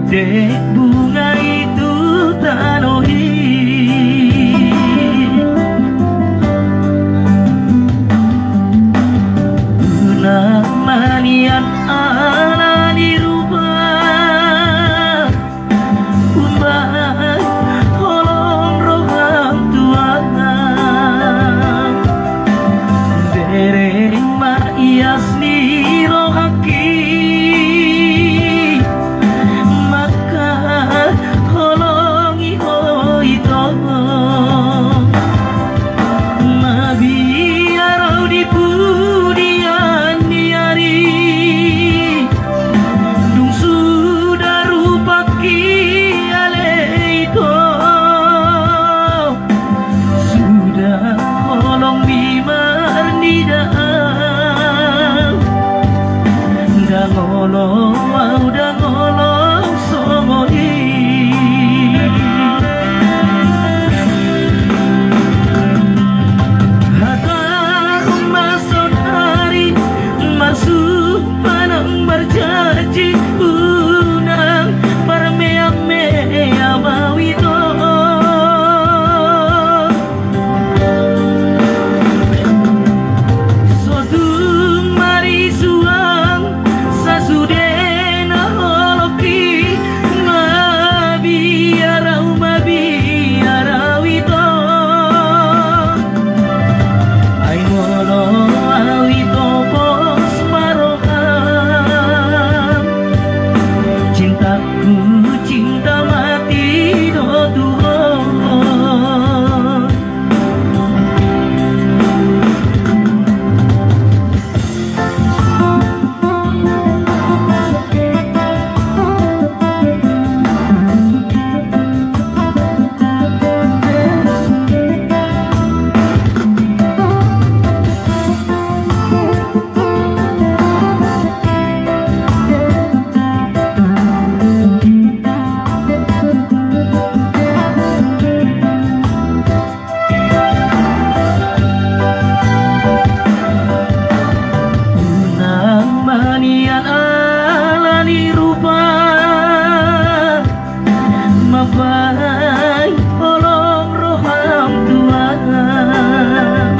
dek bunga itu tanohi unang manian ala dirubah umbay holong roham tuangan dereng ma iasni rohaki ngolong udah ngolong somoi hata masuk hari masuk panang berjanji unang permea-mea mawito sodung mari suang sudena holoki mabiara wito ay ngolo awito pos marohan cintaku cinta mati do Tuhan manian ala dirubah mabay olong roham tuangan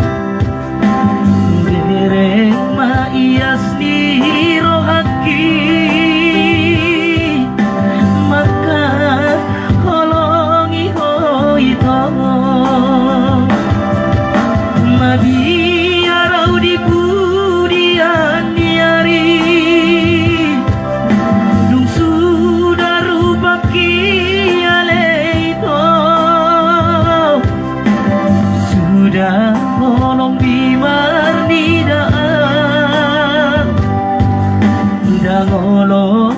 dereng ma iasni rohaki maka holongi hoito mabiarau di budian sudah tolong bimarni daan dah ngolong